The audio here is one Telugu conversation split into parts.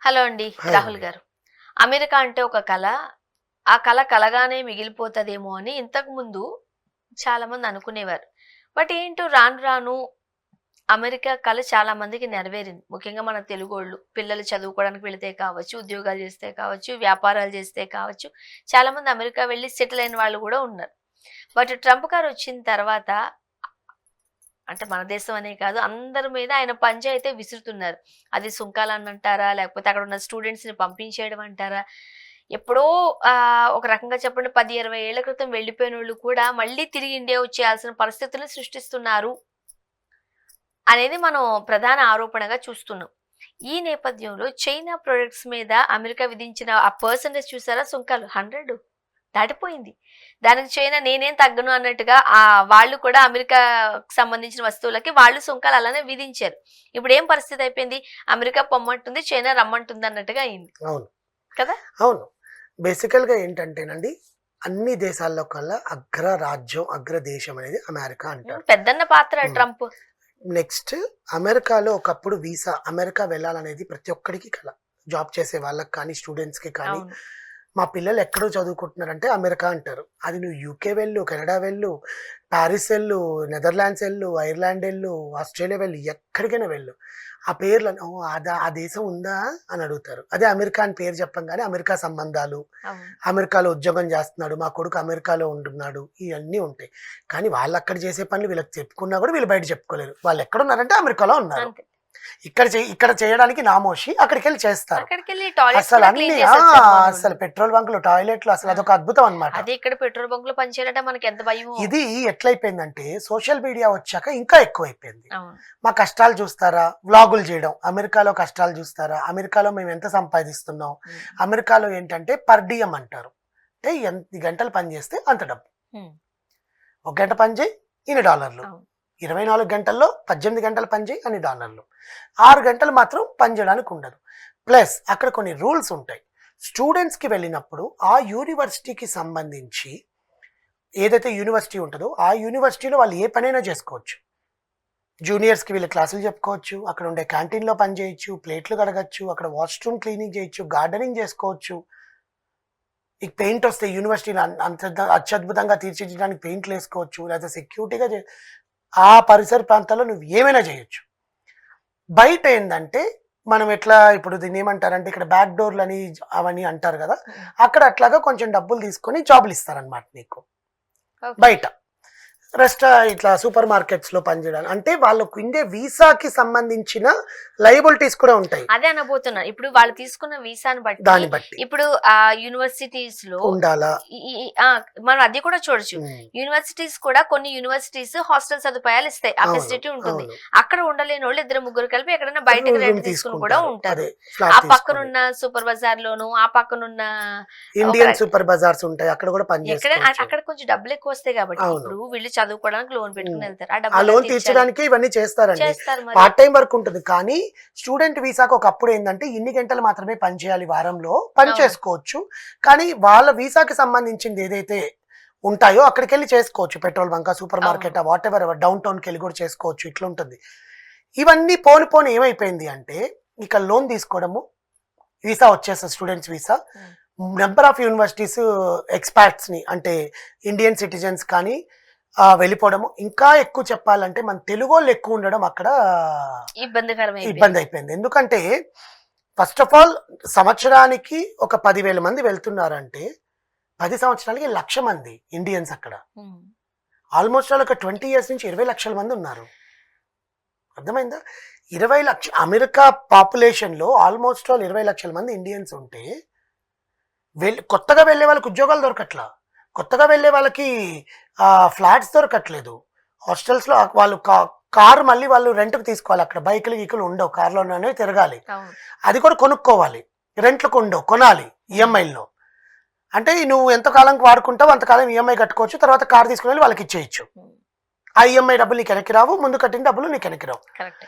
హలో అండి. హాయ్ రాహుల్ అండి. గారు. అమెరికా అంటే ఒక కల. ఆ కల కలగానే మిగిలిపోతదేమో అని ఇంతకుముందు చాలామంది అనుకునేవారు. బట్ ఏంటో రాను రాను అమెరికా కల చాలా మందికి నెరవేరింది. ముఖ్యంగా మన తెలుగోళ్ళు. పిల్లలు చదువుకోవడానికి వెళితే కావచ్చు, ఉద్యోగాలు చేస్తే కావచ్చు, వ్యాపారాలు చేస్తే కావచ్చు, చాలామంది అమెరికా వెళ్లి సెటిల్ అయిన వాళ్ళు కూడా ఉన్నారు. బట్ ట్రంప్ గారు వచ్చిన తర్వాత అంటే మన దేశం అనే కాదు అందరి మీద ఆయన పంజా అయితే విసురుతున్నారు. అది సుంకాలనంటారా? లేకపోతే అక్కడ ఉన్న స్టూడెంట్స్‌ని పంపించేయడం అంటారా? ఎప్పుడో ఒక రకంగా చెప్పండి 10, 20 ఏళ్ల క్రితం వెళ్ళిపోయినోళ్ళు కూడా మళ్ళీ తిరిగి ఇండియా వచ్చేయాల్సిన పరిస్థితులను సృష్టిస్తున్నారు అనేది మనం ప్రధాన ఆరోపణగా చూస్తున్నాం. ఈ నేపథ్యంలో చైనా ప్రొడక్ట్స్ మీద అమెరికా విధించిన ఆ పర్సెంటేజ్ చూసారా సుంకాలు 100 దాటిపోయింది. దానికి చైనా నేనేం తగ్గను అన్నట్టుగా వాళ్ళు కూడా అమెరికాకి సంబంధించిన వస్తువులకి వాళ్ళు సుంకాలు అలానే విధించారు. ఇప్పుడేం పరిస్థితి అయిపోయింది? అమెరికా పొమ్మంటుంది, చైనా రమ్మంటుంది అన్నట్టుగా అయింది. అవును. కదా! అవును. బేసికల్‌గా ఏంటంటేనండి, అన్ని దేశాల్లో కల్లా అగ్రరాజ్యం, అగ్రదేశం అనేది అమెరికా అంటారు. పెద్దన్న పాత్ర హ్మ్. ట్రంప్. నెక్స్ట్ అమెరికాలో ఒకప్పుడు వీసా అమెరికా వెళ్ళాలనేది ప్రతి ఒక్కడికి కల. జాబ్ చేసే వాళ్ళకి కానీ, స్టూడెంట్స్‌కి కానీ, అవును. మా పిల్లలు ఎక్కడో చదువుకుంటున్నారంటే అమెరికా అంటారు. అది నువ్వు యూకే వెళ్ళు, కెనడా వెళ్ళు, పారిస్ ఎళ్ళు, నెదర్లాండ్స్ ఎళ్ళు, ఐర్లాండ్ ఎళ్ళు, ఆస్ట్రేలియా వెళ్ళు, ఎక్కడికైనా వెళ్ళు. ఆ పేర్లను ఓహ్! ఆ దేశం ఉందా అని అడుగుతారు. అదే అమెరికా అని పేరు చెప్పంగానే అమెరికా సంబంధాలు, అవును. అమెరికాలో ఉద్యోగం చేస్తున్నాడు, మా కొడుకు అమెరికాలో ఉంటున్నాడు, ఇయన్నీ ఉంటాయి. కానీ వాళ్ళక్కడ చేసే పనులు వీళ్ళకి చెప్పుకున్నా కూడా వీళ్ళు బయట చెప్పుకోలేరు. వాళ్ళెక్కడున్నారంటే అమెరికాలో ఉన్నారు. అంతే. ఇక్కడ చేయడానికి నామోషి అక్కడికెళ్ళి చేస్తారు. అక్కడికెళ్ళి టాయిలెట్స్ అసలు కూడా అన్ని క్లీన్ చేసేస్తారు అసలు మనోళ్ళు. పెట్రోల్ బంకులు, టాయిలెట్లు అసలు ఆ! అదొక అద్భుతం అన్నమాట. అదే ఇక్కడ పెట్రోల్ బంక్‌లో పనిచేయాలంటే మనకెంత భయమో. ఇది ఎట్లయిపోయిందంటే సోషల్ మీడియా వచ్చాక ఇంకా ఎక్కువైపోయింది. అవును. మా కష్టాలు చూస్తారా? వ్లాగులు చేయడం. అమెరికాలో కష్టాలు చూస్తారా? అమెరికాలో మేము ఎంత సంపాదిస్తున్నాం? హ్మ్. అమెరికాలో ఏంటంటే పర్ డియం అంటారు. అంటే ఎన్ని గంటలు పని చేస్తే అంత డబ్బు. హ్మ్. ఒక గంట పని చేయి ఇన్ని డాలర్లు. అవును. 24 గంటల్లో 18 గంటలు పని చేయి అన్ని డాలర్లు. 6 గంటలు మాత్రం పని చేయడానికి ఉండదు. ప్లస్ అక్కడ కొన్ని రూల్స్ ఉంటాయి. స్టూడెంట్స్‌కి వెళ్ళినప్పుడు ఆ యూనివర్సిటీకి సంబంధించి ఏదైతే యూనివర్సిటీ ఉంటదో ఆ యూనివర్సిటీలో వాళ్ళు ఏ పనైనా చేసుకోవచ్చు. జూనియర్స్‌కి వీళ్ళు క్లాసులు చెప్పుకోవచ్చు. అక్కడ ఉండే క్యాంటీన్‌లో పని చేయొచ్చు. ప్లేట్లు కడగొచ్చు. అక్కడ వాష్‌రూమ్ క్లీనింగ్ చేయొచ్చు. గార్డెనింగ్ చేసుకోవచ్చు. నీకు పెయింట్ వస్తే యూనివర్సిటీని అంత అత్యద్భుతంగా తీర్చిదిద్దడానికి పెయింట్‌లేసుకోవచ్చు. లేకపోతే సెక్యూరిటీగా ఆ పరిసర ప్రాంతాల్లో నువ్వు ఏమైనా చేయొచ్చు. బయట ఏందంటే మనం ఎట్లా ఇప్పుడు దీన్నేమంటారంటే ఇక్కడ బ్యాక్ డోర్‌లని అవన్నీ అంటారు గదా! హ్మ్. అక్కడ అట్లాగా కొంచెం డబ్బులు తీసుకొని జాబ్‌లు ఇస్తారనమాట నీకు. ఓకే. బయట. ఇట్లా సూపర్ మార్కెట్స్‌లో పనిచేయడానికి. అంటే వాళ్ళకు ఉండే వీసాకి సంబంధించిన లయబిలిటీస్ కూడా ఉంటాయి. అదే అనబోతున్నా. ఇప్పుడు వాళ్ళు తీసుకున్న వీసాని బట్టి, దాన్ని బట్టి. ఇప్పుడు యూనివర్సిటీస్‌లో ఉండాలా? ఈ ఈ ఈ ఆ! మనం అది కూడా చూడొచ్చు. హ్మ్. యూనివర్సిటీస్ కూడా కొన్ని యూనివర్సిటీస్ హాస్టల్ సదుపాయాలు ఇస్తాయి. ఆ అవును. ఫెసిలిటీ ఉంటుంది. అవును. అక్కడ ఉండలేనోళ్ళు ఇద్దరు ముగ్గురు కలిపి ఎక్కడైనా బయటకి రూమ్ రెంట్ తీసుకొని కూడా తీసుకుంటారు. ఉంటారు. అదే ఫ్లాట్ ఆ తీసుకొని. పక్కనున్న సూపర్ బజార్‌లోను, ఆ పక్కనున్న ఒక ఇండియన్ సూపర్ బజార్స్ ఉంటాయి. అక్కడ కూడా పని చేసుకోవచ్చు. అక్కడ కొంచెం డబ్బులెక్కువొస్తాయి గాబట్టి, అవును. ఇప్పుడు వీళ్ళు చదువుకోవడానికి లోన్ హ్మ్. పెట్టుకొని ఎళ్తారు. ఆ ఆ డబ్బులెలా లోన్ తీర్చాలి? తీర్చడానికే ఇవన్నీ చేస్తారండి. చేస్తారు మరి. పార్ట్ టైమ్ వర్క్ ఉంటుంది. కానీ స్టూడెంట్ వీసాకి ఒకప్పుడు ఏందంటే ఇన్ని గంటలు మాత్రమే పని చేయాలి వారంలో. పని అవును. చేసుకోవచ్చు. కానీ వాళ్ళ వీసాకి సంబంధించింది ఏదైతే ఉంటాయో అక్కడికెళ్ళి చేసుకోవచ్చు. పెట్రోల్ బంకా, సూపర్ అవును. మార్కెటా వాటెవర్ డౌన్ టౌన్‌కెళ్ళి కూడా చేసుకోవచ్చు. ఇట్లుంటుంది. ఇవన్నీ పోను పోను ఏమైపోయింది అంటే ఇక లోన్ తీసుకోవడము, వీసా వచ్చేస్తది స్టూడెంట్స్ వీసా. హ్మ్. నంబర్ ఆఫ్ యూనివర్సిటీస్ ఎక్స్‌పాట్స్‌ని అంటే ఇండియన్ సిటిజన్స్ కానీ వెళ్ళిపోవడము. ఇంకా ఎక్కువ చెప్పాలంటే మన తెలుగోళ్ళు ఎక్కువ ఉండడం అక్కడ ఇబ్బందికరమైపోయింది. ఇబ్బందయిపోయింది. ఎందుకంటే ఫస్ట్ ఆఫ్ ఆల్ సంవత్సరానికి ఒక 10,000 మంది వెళ్తున్నారంటే 10 సంవత్సరాలకి 1,00,000 మంది ఇండియన్స్ అక్కడ. హ్మ్. ఆల్‌మోస్ట్ ఆల్ ఒక 20 ఇయర్స్ నుంచి 20,00,000 మంది ఉన్నారు. అర్థమైందా? 20,00,000 అమెరికా పాపులేషన్‌లో ఆల్‌మోస్ట్ ఆల్ 20,00,000 మంది ఇండియన్స్ ఉంటే కొత్తగా వెళ్ళే వాళ్ళకి ఉద్యోగాలు దొరకట్లా. కొత్తగా వెళ్ళే వాళ్ళకి ఫ్లాట్స్ దొరకట్లేదు. హాస్టల్స్‌లో వాళ్ళు కారు మళ్ళీ వాళ్ళు రెంట్‌కి తీసుకోవాలి. అక్కడ బైకులు, గీకులు ఉండవు. కార్‌లోనే తిరగాలి. అవును. అది కూడా కొనుక్కోవాలి. రెంట్‌లకు ఉండవు. కొనాలి హ్మ్. ఈఎంఐల్లో. అంటే నువ్వు ఎంత కాలంకి వాడుకుంటావో అంతకాలం ఈఎంఐ కట్టుకోవచ్చు. తర్వాత కారు తీసుకొని వెళ్లి వాళ్ళకి ఇచ్చేయొచ్చు. హ్మ్. ఆ ఈఎంఐ డబ్బులు నీకు వెనక్కి రావు. ముందు కట్టిన డబ్బులు నీకు వెనక్కి రావు. కరెక్టే.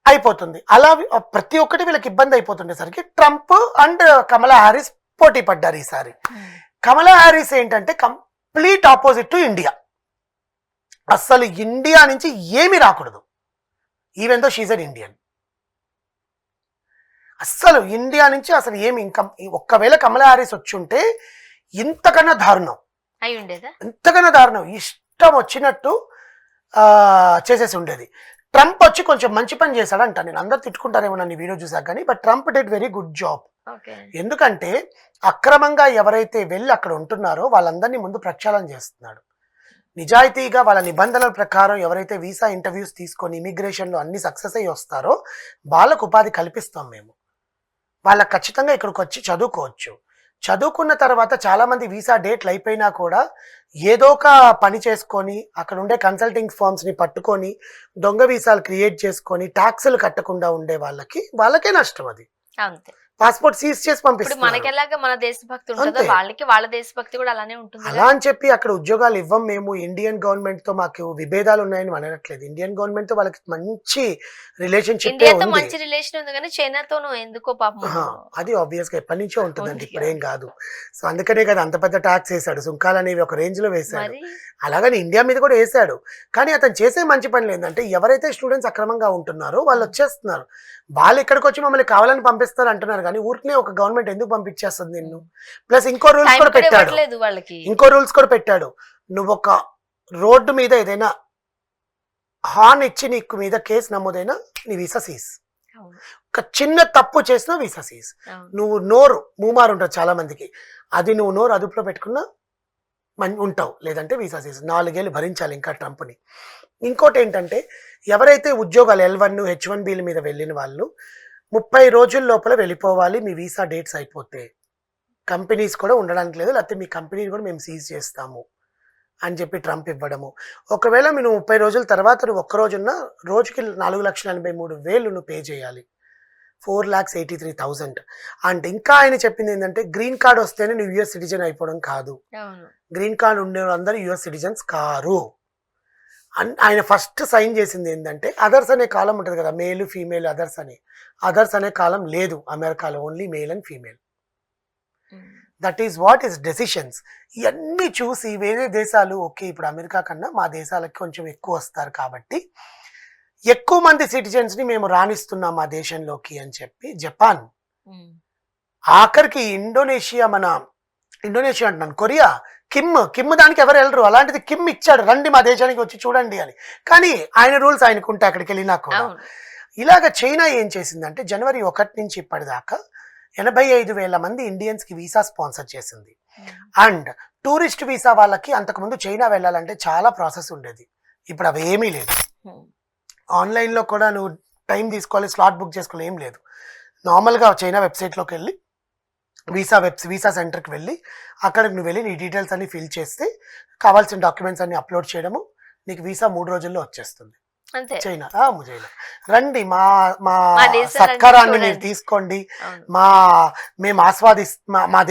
అయిపోతుంది. అలా ప్రతి ఒక్కటి వీళ్ళకి ఇబ్బంది అయిపోతుండేసరికి ట్రంప్ అండ్ కమలా హారిస్ పోటీ పడ్డారు ఈసారి. హ్మ్. కమలా హారిస్ ఏంటంటే కంప్లీట్ ఆపోజిట్ టు ఇండియా. అస్సలు ఇండియా నుంచి ఏమీ రాకూడదు. Even though she's an Indian. అస్సలు ఇండియా నుంచి అసలు ఏమి ఇంకా ఒక్కవేళ కమలా హారిస్ వచ్చి ఉంటే ఇంతకన్నా దారుణం, అయి ఉండేదా? ఇంతకన్నా దారుణం, ఇష్టం వచ్చినట్టు చేసేసి ఉండేది. ట్రంప్ వచ్చి కొంచెం మంచి పని చేశాడు అంట. నేను అందరు తిట్టుకుంటారేమో నన్ను వీడియో చూసాక కానీ, but Trump did very good job. Okay. ఎందుకంటే అక్రమంగా ఎవరైతే వెళ్ళి అక్కడ ఉంటున్నారో వాళ్ళందరినీ ముందు ప్రక్షాళన చేస్తున్నాడు. నిజాయితీగా వాళ్ళ నిబంధనల ప్రకారం ఎవరైతే వీసా ఇంటర్వ్యూస్ తీసుకొని ఇమిగ్రేషన్లో అన్ని సక్సెస్ అయ్యి వస్తారో వాళ్ళకు ఉపాధి కల్పిస్తాం మేము. వాళ్ళకి ఖచ్చితంగా ఇక్కడికి వచ్చి చదువుకోవచ్చు. చదువుకున్న తర్వాత చాలామంది వీసా డేట్లు అయిపోయినా కూడా ఏదో ఒక పని చేసుకొని అక్కడ ఉండే కన్సల్టింగ్ ఫర్మ్స్ని పట్టుకొని దొంగ వీసాలు క్రియేట్ చేసుకొని ట్యాక్సులు కట్టకుండా ఉండే వాళ్ళకే నష్టం. అది అంతే. పాస్పోర్ట్ సీజ్ చేసి ఇప్పుడు పంపిస్తారు. మనకెలాగా మన దేశభక్తి ఉంటుందో అంతే. వాళ్ళకి వాళ్ళ దేశభక్తి కూడా అలానే ఉంటుంది. అలా అని చెప్పి అక్కడ ఉద్యోగాలు ఇవ్వం మేము, ఇండియన్ గవర్నమెంట్ తో మాకు విభేదాలు ఉన్నాయని అనట్లేదు. ఇండియన్ గవర్నమెంట్ తో వాళ్ళకి మంచి రిలేషన్షిప్ ఇండియాతో ఉంది. మంచి రిలేషన్ ఉంది కానీ చైనాతోనూ ఎందుకో పాపం. అది ఆబ్వియస్ గా ఎప్పటి నుంచో ఉంటుందండి, ఉంది. ఇప్పుడేం కాదు. సో అందుకనే కదా అంత పెద్ద ట్యాక్స్ వేసాడు, సుంకాలు అనేవి ఒక రేంజ్ లో వేసాడు. మరి అలాగని ఇండియా మీద కూడా వేసాడు. కానీ అతను చేసే మంచి పనులు ఏంటంటే ఎవరైతే స్టూడెంట్స్ అక్రమంగా ఉంటున్నారో వాళ్ళు వచ్చేస్తున్నారు. వాళ్ళు ఇక్కడికి వచ్చి మమ్మల్ని కావాలని పంపిస్తారు అంటున్నారు కానీ ఊరికే ఒక గవర్నమెంట్ ఎందుకు పంపించేస్తుంది నిన్ను. ప్లస్ ఇంకో రూల్స్ టైం కూడా కూడా పెట్టాడు. ఇవ్వట్లేదు వాళ్ళకి. ఇంకో రూల్స్ కూడా పెట్టాడు. నువ్వు ఒక రోడ్డు మీద ఏదైనా హార్న్ ఇచ్చి నీకు మీద కేసు నమోదైనా నీ వీసా సీజ్. అవును. ఒక చిన్న తప్పు చేసినా వీసా సీజ్. అవును. నువ్వు నోరు మూమారు ఉంటుంది చాలా మందికి, అది నువ్వు నోరు అదుపులో పెట్టుకున్నా ఉంటావు, లేదంటే వీసా సీజ్. 4 ఏళ్ళు భరించాలి ఇంకా ట్రంప్ని. ఇంకోటి ఏంటంటే ఎవరైతే ఉద్యోగాలు L1 H1Bల మీద వెళ్ళిన వాళ్ళు 30 రోజుల లోపల వెళ్ళిపోవాలి, మీ వీసా డేట్స్ అయిపోతే కంపెనీస్ కూడా ఉండడానికి లేదు, లేకపోతే మీ కంపెనీని కూడా మేము సీజ్ చేస్తాము అని చెప్పి ట్రంప్ ఇవ్వడము. ఒకవేళ మీరు 30 రోజుల తర్వాత నువ్వు ఒక్క రోజున్న రోజుకి 4,83,000 నువ్వు పే చేయాలి, 4,83,000. అండ్ ఇంకా ఆయన చెప్పింది ఏంటంటే గ్రీన్ కార్డ్ వస్తేనే నువ్వు యుఎస్ సిటిజన్ అయిపోవడం కాదు, గ్రీన్ కార్డ్ ఉండే వాళ్ళందరూ యుఎస్ సిటిజన్స్ కారు. ఆయన ఫస్ట్ సైన్ చేసింది ఏంటంటే అదర్స్ అనే కాలం ఉంటుంది కదా, మేల్ ఫీమేల్ అదర్స్ అని. అదర్స్ అనే కాలం లేదు అమెరికాలో, only male and female. That is what is decisions. ఇవన్నీ చూసి వేరే దేశాలు ఓకే ఇప్పుడు అమెరికా కన్నా మా దేశాలకి కొంచెం ఎక్కువ వస్తారు కాబట్టి ఎక్కువ మంది సిటిజన్స్ని మేము రాణిస్తున్నాం మా దేశంలోకి అని చెప్పి జపాన్, ఆఖరికి ఇండోనేషియా అంటున్నాను, కొరియా, కిమ్ దానికి ఎవరు వెళ్ళరు, అలాంటిది కిమ్ ఇచ్చాడు రండి మా దేశానికి వచ్చి చూడండి అని. కానీ ఆయన రూల్స్ ఆయనకు ఉంటాయి అక్కడికి వెళ్ళినా కూడా. ఇలాగ చైనా ఏం చేసిందంటే జనవరి 1 నుంచి ఇప్పటిదాకా 85,000 మంది ఇండియన్స్ కి వీసా స్పాన్సర్ చేసింది. అండ్ టూరిస్ట్ వీసా వాళ్ళకి అంతకుముందు చైనా వెళ్ళాలంటే చాలా ప్రాసెస్ ఉండేది, ఇప్పుడు అవి ఏమీ లేదు. ఆన్లైన్లో కూడా నువ్వు టైం తీసుకోవాలి, స్లాట్ బుక్ చేసుకోవాలి, ఏం లేదు. నార్మల్గా చైనా వెబ్సైట్లోకి వెళ్ళి వీసా సెంటర్కి వెళ్ళి అక్కడికి నువ్వు వెళ్ళి నీ డీటెయిల్స్ అన్ని ఫిల్ చేస్తే కావాల్సిన డాక్యుమెంట్స్ అన్ని అప్లోడ్ చేయడము, నీకు వీసా 3 రోజుల్లో వచ్చేస్తుంది. చైనా రండి మా సత్కారాన్ని మీరు తీసుకోండి, మా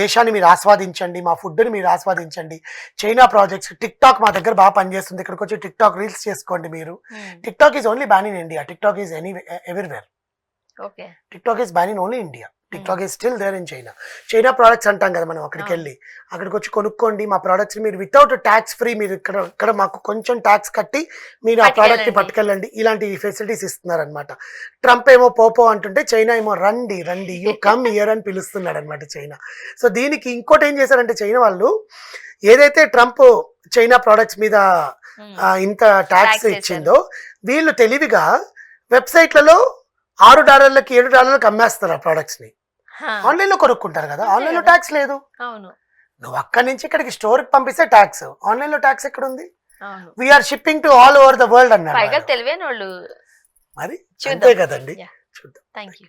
దేశాన్ని మీరు ఆస్వాదించండి, మా ఫుడ్ని మీరు ఆస్వాదించండి. చైనా ప్రాజెక్ట్స్ టిక్ టాక్ మా దగ్గర బాగా పనిచేస్తుంది, ఇక్కడికి వచ్చి టిక్ టాక్ రీల్స్ చేసుకోండి మీరు. TikTok is only ban in India, TikTok is everywhere. TikTok is ban in only India, TikTok is still there in China. China products అంటాం కదా మనం, అక్కడికి వెళ్ళి అక్కడికి వచ్చి కొనుక్కోండి మా ప్రోడక్ట్స్, మీరు వితౌట్ ట్యాక్స్ ఫ్రీ, మీరు ఇక్కడ మాకు కొంచెం ట్యాక్స్ కట్టి మీరు ఆ ప్రోడక్ట్ని పట్టుకెళ్ళండి, ఇలాంటి ఫెసిలిటీస్ ఇస్తున్నారనమాట. ట్రంప్ ఏమో పోపో అంటుంటే చైనా ఏమో రండి యూ కమ్ ఇయర్ అని పిలుస్తున్నాడు అనమాట చైనా. సో దీనికి ఇంకోటి ఏం చేశారంటే చైనా వాళ్ళు ఏదైతే ట్రంప్ చైనా ప్రోడక్ట్స్ మీద ఇంత ట్యాక్స్ ఇచ్చిందో వీళ్ళు తెలివిగా వెబ్సైట్లలో $6 $7 అమ్మేస్తారు ఆ ప్రోడక్ట్స్ ని. ఆన్లైన్ లో కొనుక్కుంటారు కదా, ఆన్లైన్ లో ట్యాక్స్ లేదు. నువ్వు అక్కడి నుంచి ఇక్కడికి స్టోర్ కి పంపిస్తే ట్యాక్స్, ఆన్లైన్ లో ట్యాక్స్ ఎక్కడ ఉంది? We're shipping to all over the world అన్నారు. తెలివైన వాళ్ళు మరి అంతే కదండి. చూద్దాం. Thank you.